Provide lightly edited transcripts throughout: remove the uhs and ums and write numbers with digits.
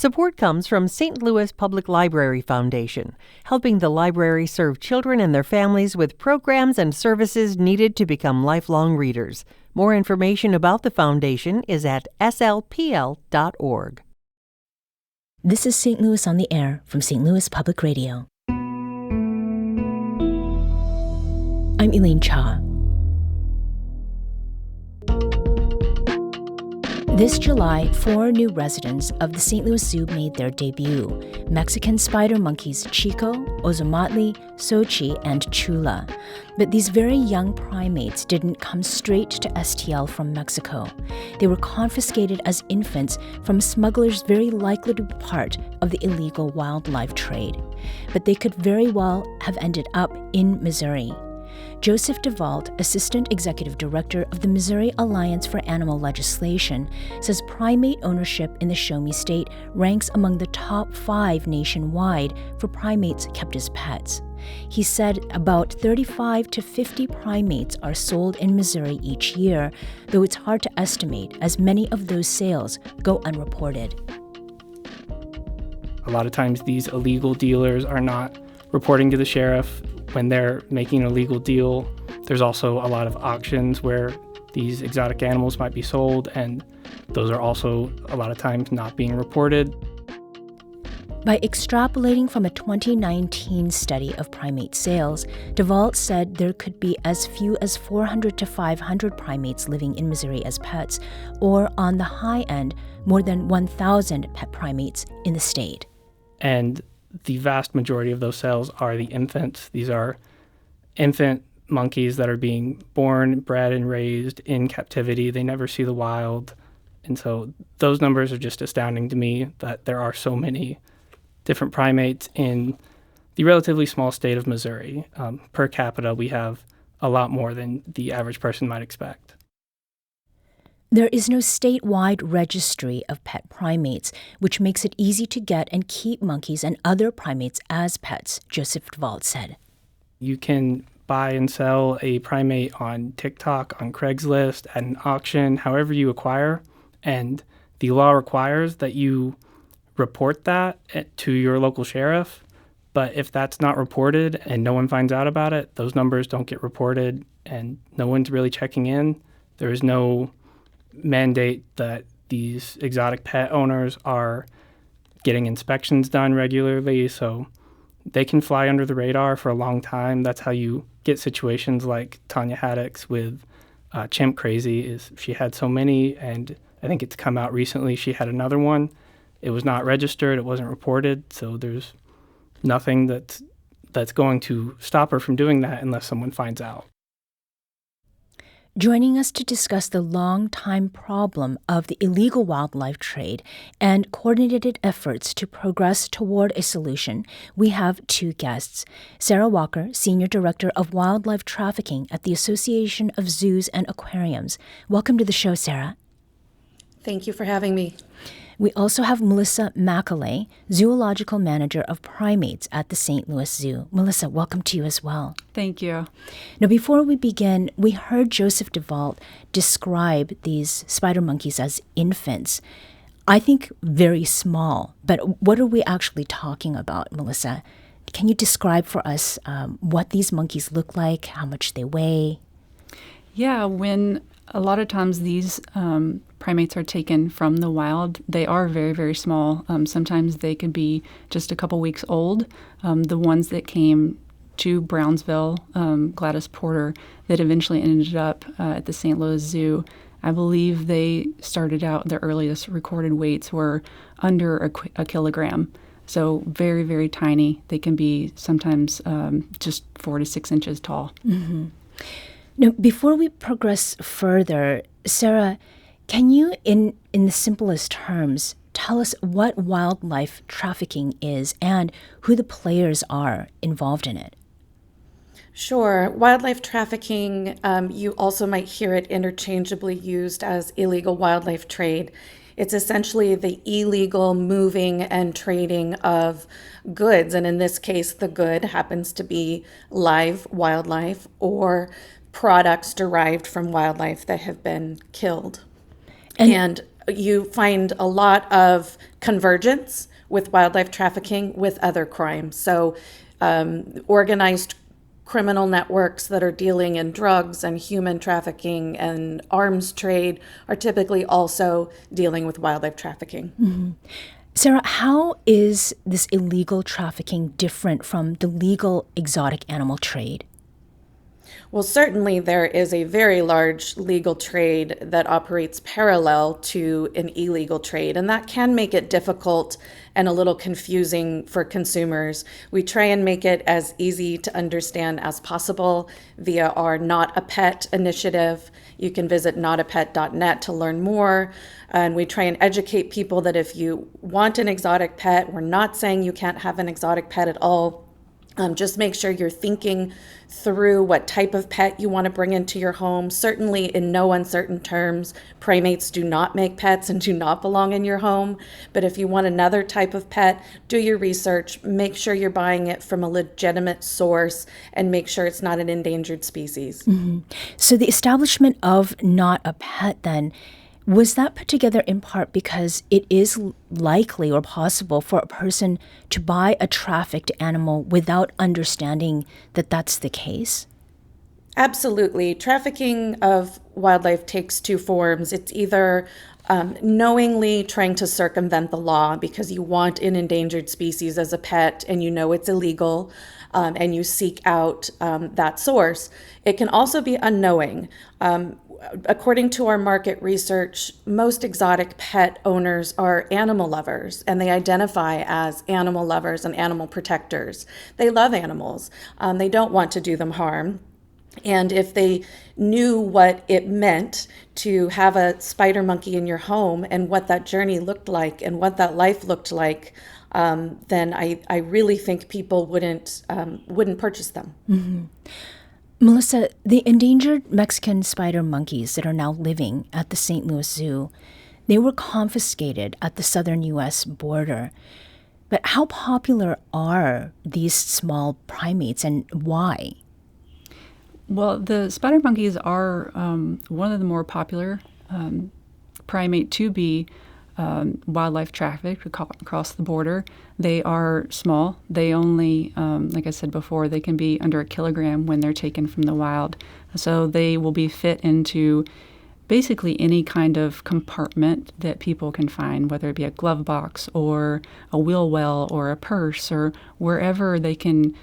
Support comes from St. Louis Public Library Foundation, helping the library serve children and their families with programs and services needed to become lifelong readers. More information about the foundation is at slpl.org. This is St. Louis on the Air from St. Louis Public Radio. I'm Elaine Cha. This July, 4 new residents of the St. Louis Zoo made their debut. Mexican spider monkeys Chico, Ozomatli, Sochi, and Chula. But these very young primates didn't come straight to STL from Mexico. They were confiscated as infants from smugglers very likely to be part of the illegal wildlife trade. But they could very well have ended up in Missouri. Joseph DeVault, Assistant Executive Director of the Missouri Alliance for Animal Legislation, says primate ownership in the Show Me State ranks among the top 5 nationwide for primates kept as pets. He said about 35 to 50 primates are sold in Missouri each year, though it's hard to estimate as many of those sales go unreported. A lot of times these illegal dealers are not reporting to the sheriff when they're making an illegal deal. There's also a lot of auctions where these exotic animals might be sold, and those are also a lot of times not being reported. By extrapolating from a 2019 study of primate sales, DeVault said there could be as few as 400 to 500 primates living in Missouri as pets, or on the high end, more than 1,000 pet primates in the state. And the vast majority of those sales are the infants. These are infant monkeys that are being born, bred, and raised in captivity. They never see the wild. And so those numbers are just astounding to me, that there are so many different primates in the relatively small state of Missouri. Per capita, we have a lot more than the average person might expect. There is no statewide registry of pet primates, which makes it easy to get and keep monkeys and other primates as pets, Joseph DeVault said. You can buy and sell a primate on TikTok, on Craigslist, at an auction, however you acquire. And the law requires that you report that to your local sheriff. But if that's not reported and no one finds out about it, those numbers don't get reported and no one's really checking in. There is no mandate that these exotic pet owners are getting inspections done regularly, so they can fly under the radar for a long time. That's how you get situations like Tanya Haddock's with Chimp Crazy. Is she had so many, and I think it's come out recently she had another one. It was not registered, it wasn't reported, so there's nothing that's going to stop her from doing that unless someone finds out. Joining us to discuss the long-time problem of the illegal wildlife trade and coordinated efforts to progress toward a solution, we have 2 guests. Sarah Walker, Senior Director of Wildlife Trafficking at the Association of Zoos and Aquariums. Welcome to the show, Sarah. Thank you for having me. We also have Melissa Macaulay, Zoological Manager of Primates at the St. Louis Zoo. Melissa, welcome to you as well. Thank you. Now, before we begin, we heard Joseph DeVault describe these spider monkeys as infants. I think very small, but what are we actually talking about, Melissa? Can you describe for us what these monkeys look like, how much they weigh? Yeah, when a lot of times these primates are taken from the wild, they are very, very small. Sometimes they could be just a couple weeks old. The ones that came to Brownsville, Gladys Porter, that eventually ended up at the St. Louis Zoo, I believe they started out, their earliest recorded weights were under a kilogram. So very, very tiny. They can be sometimes just 4 to 6 inches tall. Mm-hmm. Now, before we progress further, Sarah, can you, in the simplest terms, tell us what wildlife trafficking is and who the players are involved in it? Sure. Wildlife trafficking, you also might hear it interchangeably used as illegal wildlife trade. It's essentially the illegal moving and trading of goods. And in this case, the good happens to be live wildlife or products derived from wildlife that have been killed. And you find a lot of convergence with wildlife trafficking with other crimes. So organized criminal networks that are dealing in drugs and human trafficking and arms trade are typically also dealing with wildlife trafficking. Sarah, how is this illegal trafficking different from the legal exotic animal trade? Well, certainly there is a very large legal trade that operates parallel to an illegal trade, and that can make it difficult and a little confusing for consumers. We try and make it as easy to understand as possible via our Not a Pet initiative. You can visit notapet.net to learn more. And we try and educate people that if you want an exotic pet, we're not saying you can't have an exotic pet at all. Just make sure you're thinking through what type of pet you want to bring into your home. Certainly, in no uncertain terms, primates do not make pets and do not belong in your home. But if you want another type of pet, do your research, make sure you're buying it from a legitimate source, and make sure it's not an endangered species. So the establishment of Not a Pet then, was that put together in part because it is likely or possible for a person to buy a trafficked animal without understanding that that's the case? Absolutely. Trafficking of wildlife takes two forms. It's either knowingly trying to circumvent the law because you want an endangered species as a pet and you know it's illegal, and you seek out that source. It can also be unknowing. According to our market research, most exotic pet owners are animal lovers, and they identify as animal lovers and animal protectors. They love animals. They don't want to do them harm. And if they knew what it meant to have a spider monkey in your home and what that journey looked like and what that life looked like, then I really think people wouldn't purchase them. Melissa, the endangered Mexican spider monkeys that are now living at the St. Louis Zoo, they were confiscated at the southern U.S. border. But how popular are these small primates and why? Well, the spider monkeys are one of the more popular primate to be wildlife trafficked across the border. They are small. They only, like I said before, they can be under a kilogram when they're taken from the wild. So they will be fit into basically any kind of compartment that people can find, whether it be a glove box or a wheel well or a purse or wherever they can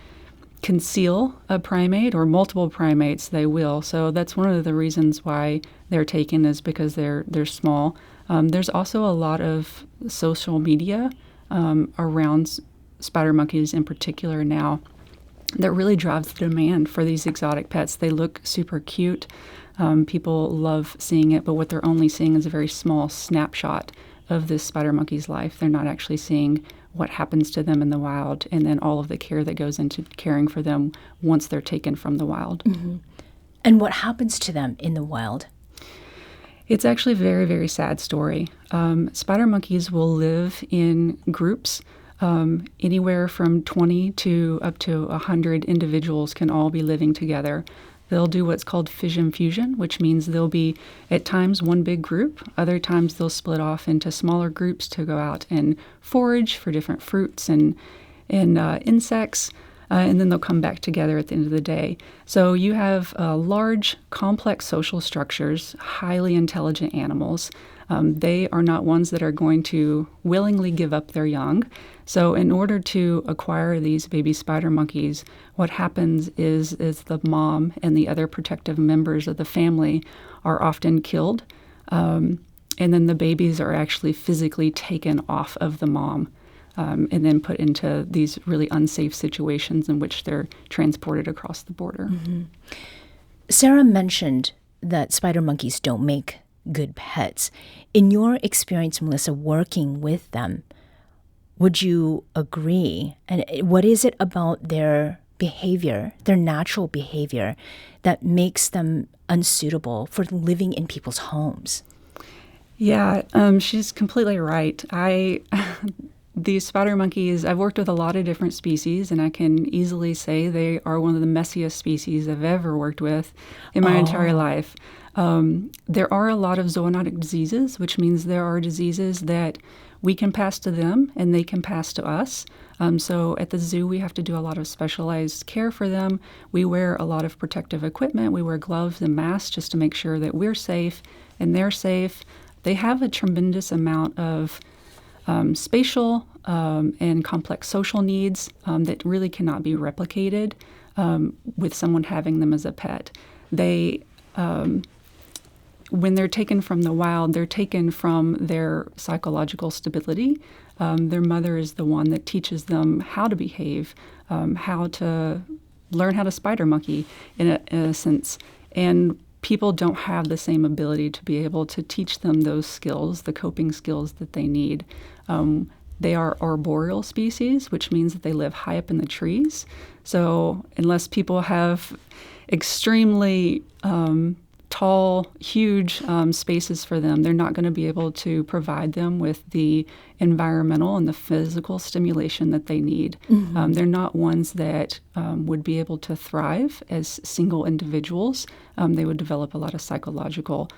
conceal a primate or multiple primates, they will. So that's one of the reasons why they're taken, is because they're small. There's also a lot of social media around spider monkeys in particular now that really drives the demand for these exotic pets. They look super cute. People love seeing it, but what they're only seeing is a very small snapshot of this spider monkey's life. They're not actually seeing what happens to them in the wild and then all of the care that goes into caring for them once they're taken from the wild. And what happens to them in the wild? It's actually a very, very sad story. Spider monkeys will live in groups. Anywhere from 20 to up to 100 individuals can all be living together. They'll do what's called fission fusion, which means they'll be at times one big group. Other times they'll split off into smaller groups to go out and forage for different fruits and insects. And then they'll come back together at the end of the day. So you have large, complex social structures, highly intelligent animals. They are not ones that are going to willingly give up their young. So in order to acquire these baby spider monkeys, what happens is the mom and the other protective members of the family are often killed. And then the babies are actually physically taken off of the mom. And then put into these really unsafe situations in which they're transported across the border. Sarah mentioned that spider monkeys don't make good pets. In your experience, Melissa, working with them, would you agree? And what is it about their behavior, their natural behavior, that makes them unsuitable for living in people's homes? Yeah, she's completely right. These spider monkeys, I've worked with a lot of different species, and I can easily say they are one of the messiest species I've ever worked with in my entire life. There are a lot of zoonotic diseases, which means there are diseases that we can pass to them and they can pass to us. So at the zoo, we have to do a lot of specialized care for them. We wear a lot of protective equipment. We wear gloves and masks just to make sure that we're safe and they're safe. They have a tremendous amount of spatial and complex social needs that really cannot be replicated with someone having them as a pet. They when they're taken from the wild, they're taken from their psychological stability. Their mother is the one that teaches them how to behave, how to learn how to spider monkey in a sense. And people don't have the same ability to be able to teach them those skills, the coping skills that they need. They are arboreal species, which means that they live high up in the trees. So unless people have extremely tall, huge spaces for them, they're not going to be able to provide them with the environmental and the physical stimulation that they need. Mm-hmm. They're not ones that would be able to thrive as single individuals. They would develop a lot of psychological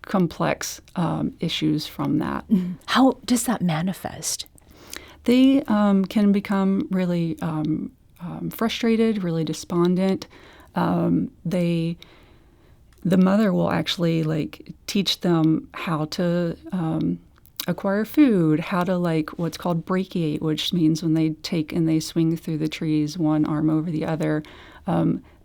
complex issues from that. Mm-hmm. How does that manifest? They can become really frustrated, really despondent. The mother will actually teach them how to acquire food, how to what's called brachiate, which means when they take and they swing through the trees, one arm over the other.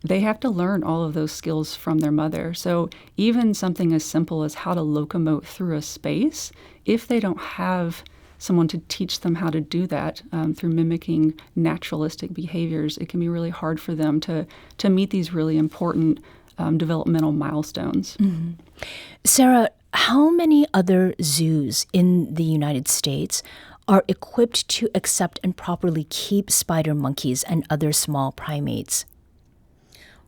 They have to learn all of those skills from their mother. So even something as simple as how to locomote through a space, if they don't have someone to teach them how to do that through mimicking naturalistic behaviors, it can be really hard for them to meet these really important developmental milestones. Mm-hmm. Sarah, how many other zoos in the United States are equipped to accept and properly keep spider monkeys and other small primates?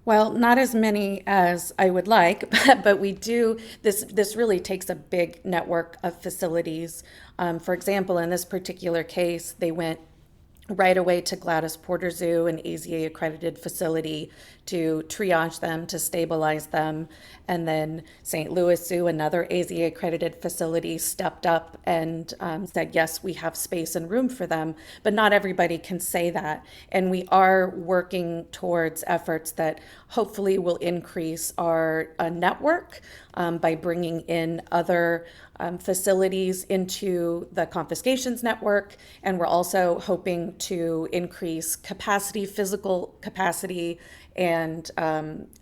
Well, not as many as I would like, but we do. This really takes a big network of facilities. For example, in this particular case, they went right away to Gladys Porter Zoo, an AZA accredited facility, to triage them, to stabilize them. And then St. Louis Zoo, another AZA accredited facility, stepped up and said, yes, we have space and room for them. But not everybody can say that. And we are working towards efforts that hopefully will increase our network by bringing in other facilities into the confiscations network. And we're also hoping to increase capacity, physical capacity, and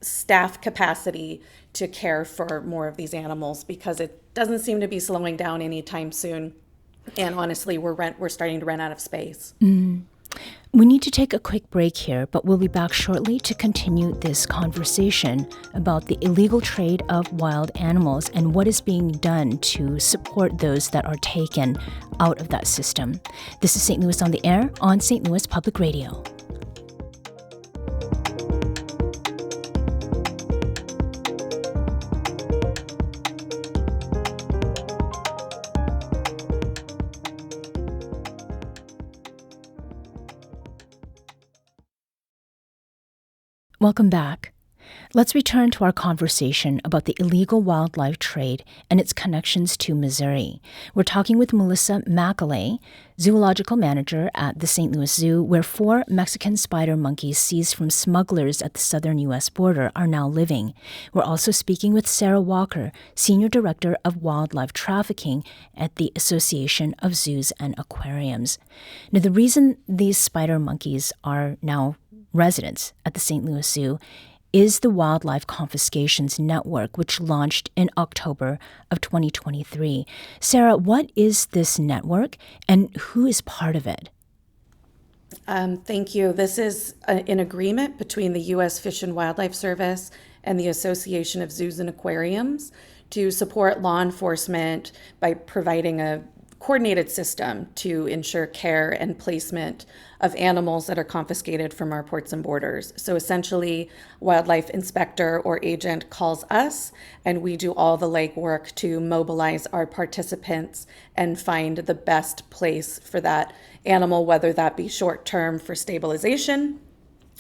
staff capacity to care for more of these animals, because it doesn't seem to be slowing down anytime soon. And honestly, we're starting to run out of space. Mm. We need to take a quick break here, but we'll be back shortly to continue this conversation about the illegal trade of wild animals and what is being done to support those that are taken out of that system. This is St. Louis on the Air on St. Louis Public Radio. Welcome back. Let's return to our conversation about the illegal wildlife trade and its connections to Missouri. We're talking with Melissa Macaulay, zoological manager at the St. Louis Zoo, where 4 Mexican spider monkeys seized from smugglers at the southern U.S. border are now living. We're also speaking with Sarah Walker, senior director of wildlife trafficking at the Association of Zoos and Aquariums. Now, the reason these spider monkeys are now residents at the St. Louis Zoo is the Wildlife Confiscations Network, which launched in October of 2023. Sarah, what is this network and who is part of it? Thank you. This is an agreement between the U.S. Fish and Wildlife Service and the Association of Zoos and Aquariums to support law enforcement by providing a coordinated system to ensure care and placement of animals that are confiscated from our ports and borders. So essentially, wildlife inspector or agent calls us, and we do all the legwork to mobilize our participants and find the best place for that animal, whether that be short-term for stabilization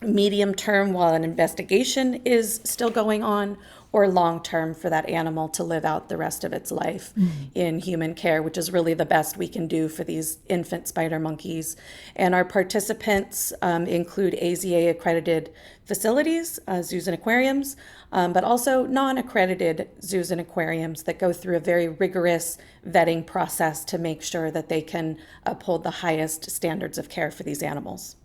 medium term while an investigation is still going on, or long term for that animal to live out the rest of its life in human care, which is really the best we can do for these infant spider monkeys. And our participants include AZA accredited facilities, zoos and aquariums, but also non-accredited zoos and aquariums that go through a very rigorous vetting process to make sure that they can uphold the highest standards of care for these animals.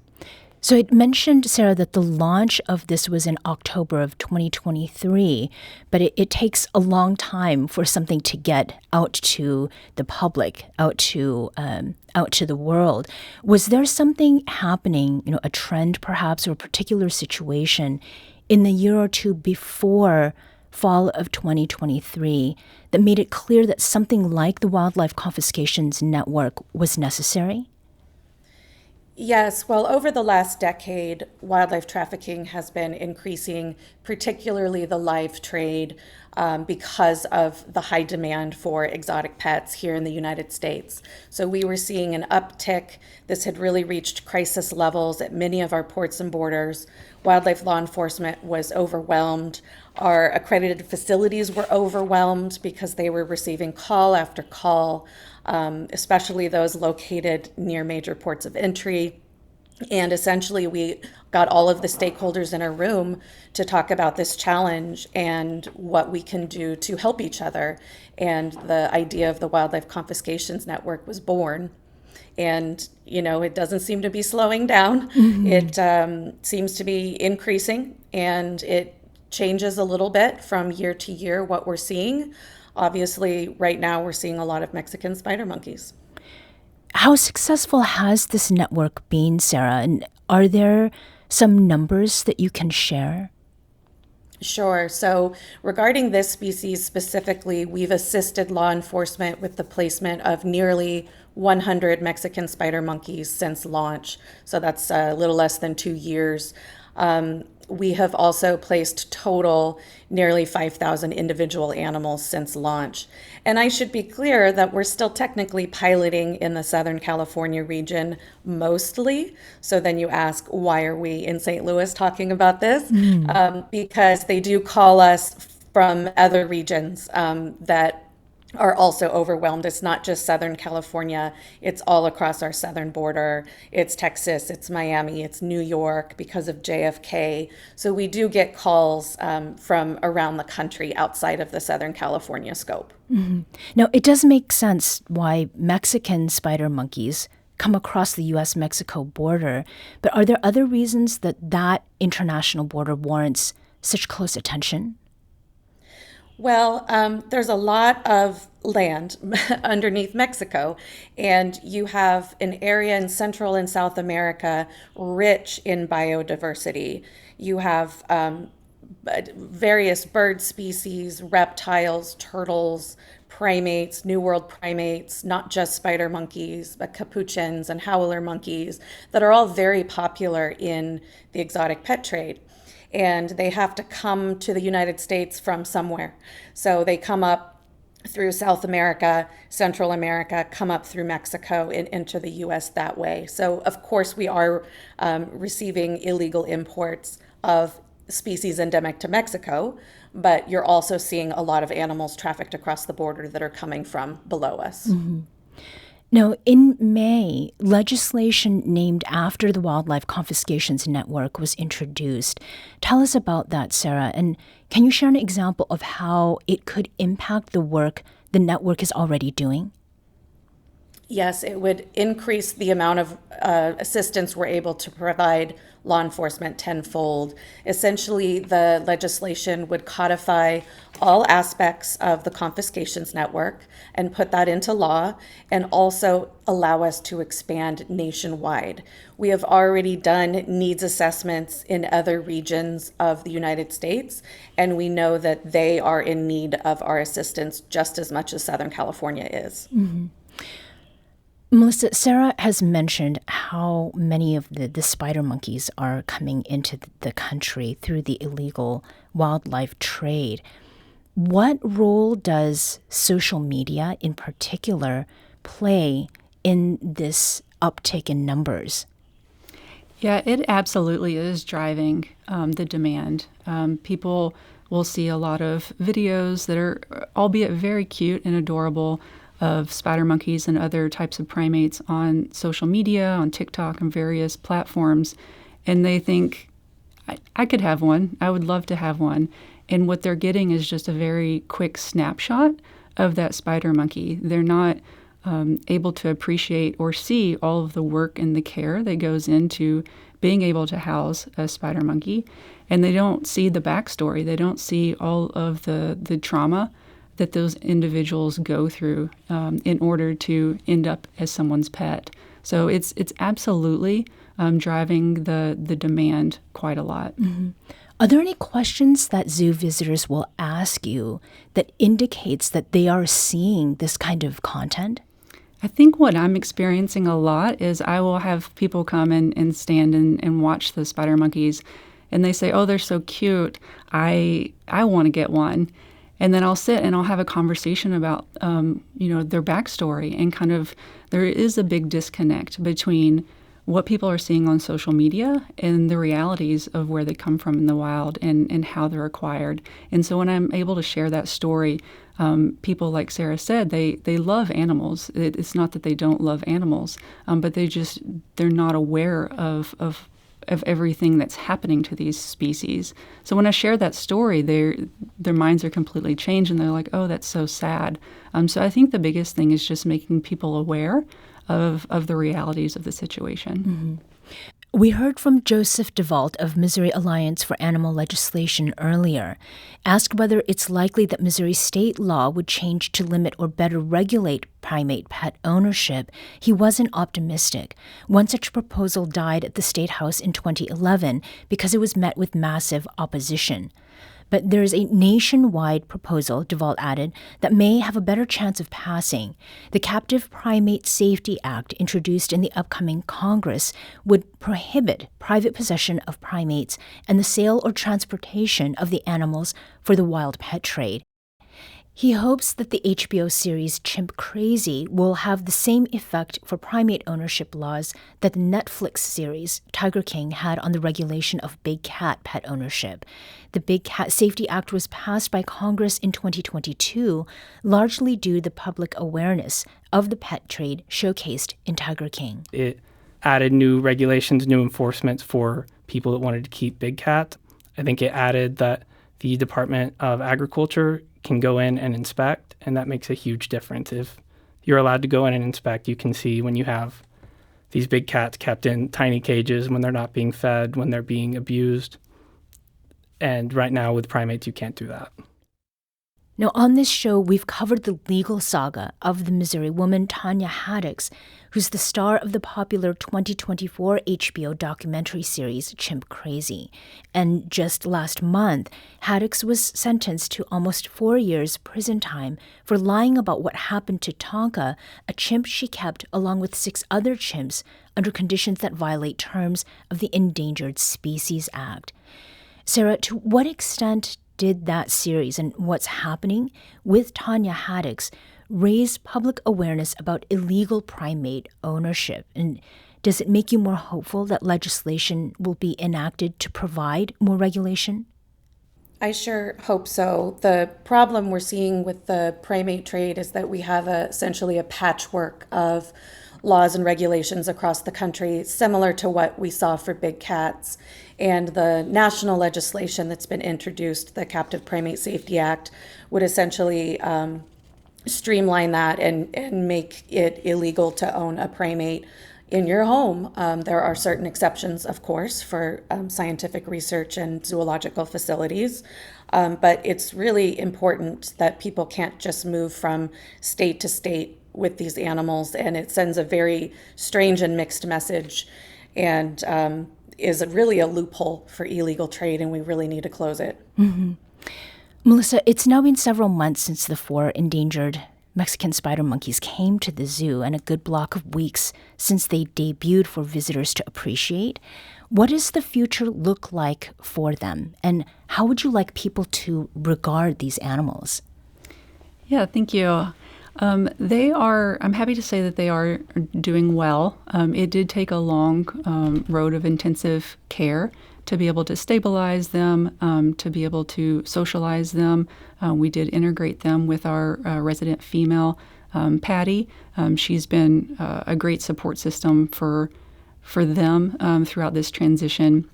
So it mentioned, Sarah, that the launch of this was in October of 2023, but it takes a long time for something to get out to the public, out to the world. Was there something happening, a trend perhaps, or a particular situation in the year or two before fall of 2023 that made it clear that something like the Wildlife Confiscations Network was necessary? Yes, well, over the last decade, wildlife trafficking has been increasing, particularly the live trade, because of the high demand for exotic pets here in the United States. So we were seeing an uptick. This had really reached crisis levels at many of our ports and borders. Wildlife law enforcement was overwhelmed. Our accredited facilities were overwhelmed because they were receiving call after call, especially those located near major ports of entry. And essentially, we got all of the stakeholders in a room to talk about this challenge and what we can do to help each other. And the idea of the Wildlife Confiscations Network was born. And, it doesn't seem to be slowing down. It seems to be increasing, and it changes a little bit from year to year what we're seeing. Obviously, right now we're seeing a lot of Mexican spider monkeys. How successful has this network been, Sarah? And are there some numbers that you can share? Sure. So regarding this species specifically, we've assisted law enforcement with the placement of nearly 100 Mexican spider monkeys since launch. So that's a little less than 2 years. We have also placed total nearly 5,000 individual animals since launch. And I should be clear that we're still technically piloting in the Southern California region mostly. So then you ask, why are we in St. Louis talking about this? Because they do call us from other regions that are also overwhelmed. It's not just Southern California, it's all across our southern border. It's Texas, it's Miami, it's New York because of JFK. So we do get calls from around the country outside of the Southern California scope. Now, it does make sense why Mexican spider monkeys come across the U.S.-Mexico border, but are there other reasons that international border warrants such close attention? Well, there's a lot of land underneath Mexico, and you have an area in Central and South America rich in biodiversity. You have various bird species, reptiles, turtles, primates, New World primates, not just spider monkeys, but capuchins and howler monkeys that are all very popular in the exotic pet trade. And they have to come to the United States from somewhere. So they come up through South America, Central America, come up through Mexico and enter the U.S. that way. So, of course, we are receiving illegal imports of species endemic to Mexico, but you're also seeing a lot of animals trafficked across the border that are coming from below us. Now, in May, legislation named after the Wildlife Confiscations Network was introduced. Tell us about that, Sarah, and can you share an example of how it could impact the work the network is already doing? Yes, it would increase the amount of assistance we're able to provide law enforcement tenfold. Essentially, the legislation would codify all aspects of the confiscations network and put that into law, and also allow us to expand nationwide. We have already done needs assessments in other regions of the United States, and we know that they are in need of our assistance just as much as Southern California is. Melissa, Sarah has mentioned how many of the spider monkeys are coming into the country through the illegal wildlife trade. What role does social media in particular play in this uptick in numbers? Yeah, it absolutely is driving the demand. People will see a lot of videos that are, albeit very cute and adorable, of spider monkeys and other types of primates on social media, on TikTok, and various platforms. And they think, I could have one. I would love to have one. And what they're getting is just a very quick snapshot of that spider monkey. They're not able to appreciate or see all of the work and the care that goes into being able to house a spider monkey. And they don't see the backstory. They don't see all of the trauma that those individuals go through in order to end up as someone's pet. So it's absolutely driving the demand quite a lot. Mm-hmm. Are there any questions that zoo visitors will ask you that indicates that they are seeing this kind of content? I think what I'm experiencing a lot is I will have people come and stand and watch the spider monkeys, and they say, oh, they're so cute. I want to get one. And then I'll sit and I'll have a conversation about, their backstory, and kind of there is a big disconnect between what people are seeing on social media and the realities of where they come from in the wild and how they're acquired. And so when I'm able to share that story, people, like Sarah said, they love animals. It's not that they don't love animals, but they're not aware of everything that's happening to these species. So when I share that story, their minds are completely changed, and they're like, oh, that's so sad. So I think the biggest thing is just making people aware of the realities of the situation. Mm-hmm. We heard from Joseph DeVault of Missouri Alliance for Animal Legislation earlier. Asked whether it's likely that Missouri state law would change to limit or better regulate primate pet ownership, he wasn't optimistic. One such proposal died at the State House in 2011 because it was met with massive opposition. But there is a nationwide proposal, DeVault added, that may have a better chance of passing. The Captive Primate Safety Act, introduced in the upcoming Congress, would prohibit private possession of primates and the sale or transportation of the animals for the wild pet trade. He hopes that the HBO series Chimp Crazy will have the same effect for primate ownership laws that the Netflix series Tiger King had on the regulation of big cat pet ownership. The Big Cat Safety Act was passed by Congress in 2022, largely due to the public awareness of the pet trade showcased in Tiger King. It added new regulations, new enforcements for people that wanted to keep big cats. I think it added that the Department of Agriculture can go in and inspect, and that makes a huge difference. If you're allowed to go in and inspect, you can see when you have these big cats kept in tiny cages, when they're not being fed, when they're being abused. And right now with primates, you can't do that. Now, on this show, we've covered the legal saga of the Missouri woman Tanya Haddix, who's the star of the popular 2024 HBO documentary series Chimp Crazy. And just last month, Haddix was sentenced to almost 4 years prison time for lying about what happened to Tonka, a chimp she kept along with 6 other chimps under conditions that violate terms of the Endangered Species Act. Sarah, to what extent did that series and what's happening with Tanya Haddix raise public awareness about illegal primate ownership? And does it make you more hopeful that legislation will be enacted to provide more regulation? I sure hope so. The problem we're seeing with the primate trade is that we have essentially a patchwork of laws and regulations across the country, similar to what we saw for big cats. And the national legislation that's been introduced, the Captive Primate Safety Act, would essentially streamline that and make it illegal to own a primate in your home. There are certain exceptions, of course, for scientific research and zoological facilities. But it's really important that people can't just move from state to state with these animals, and it sends a very strange and mixed message, and is really a loophole for illegal trade, and we really need to close it. Mm-hmm. Melissa, it's now been several months since the 4 endangered Mexican spider monkeys came to the zoo, and a good block of weeks since they debuted for visitors to appreciate. What does the future look like for them, and how would you like people to regard these animals? Yeah, thank you. I'm happy to say that they are doing well. It did take a long road of intensive care to be able to stabilize them, to be able to socialize them. We did integrate them with our resident female, Patty. She's been a great support system for them throughout this transition.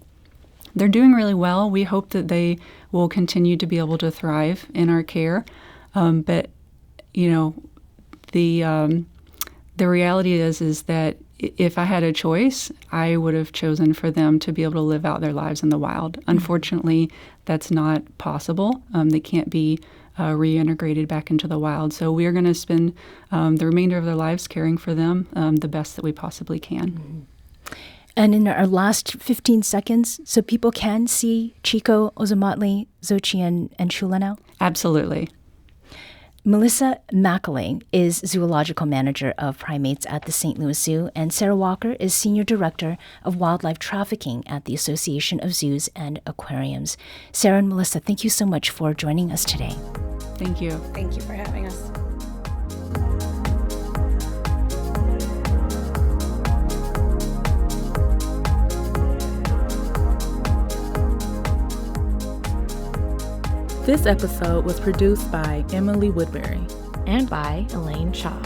They're doing really well. We hope that they will continue to be able to thrive in our care. But, you know, the reality is that if I had a choice, I would have chosen for them to be able to live out their lives in the wild. Unfortunately, that's not possible. They can't be reintegrated back into the wild. So we are going to spend the remainder of their lives caring for them the best that we possibly can. Mm-hmm. And in our last 15 seconds, so people can see Chico, Ozomatli, Xochi, and Chula now? Absolutely. Melissa Mackling is Zoological Manager of Primates at the St. Louis Zoo, and Sarah Walker is Senior Director of Wildlife Trafficking at the Association of Zoos and Aquariums. Sarah and Melissa, thank you so much for joining us today. Thank you. Thank you for having us. This episode was produced by Emily Woodbury and by Elaine Shaw.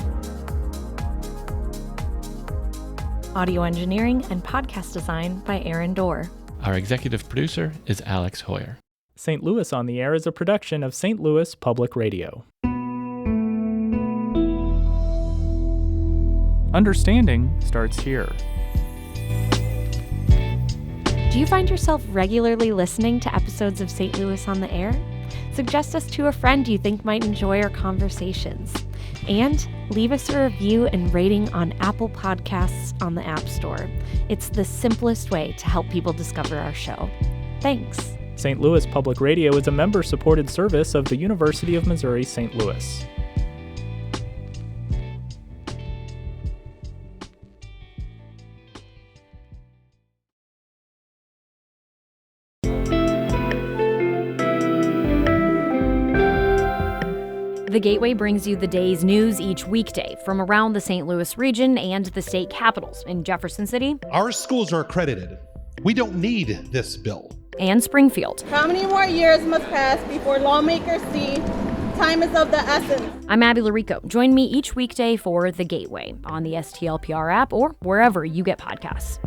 Audio engineering and podcast design by Aaron Dorr. Our executive producer is Alex Hoyer. St. Louis on the Air is a production of St. Louis Public Radio. Understanding starts here. Do you find yourself regularly listening to episodes of St. Louis on the Air? Suggest us to a friend you think might enjoy our conversations. And leave us a review and rating on Apple Podcasts on the App Store. It's the simplest way to help people discover our show. Thanks. St. Louis Public Radio is a member-supported service of the University of Missouri St. Louis. The Gateway brings you the day's news each weekday from around the St. Louis region and the state capitals in Jefferson City. Our schools are accredited. We don't need this bill. And Springfield. How many more years must pass before lawmakers see time is of the essence? I'm Abby Larico. Join me each weekday for The Gateway on the STLPR app or wherever you get podcasts.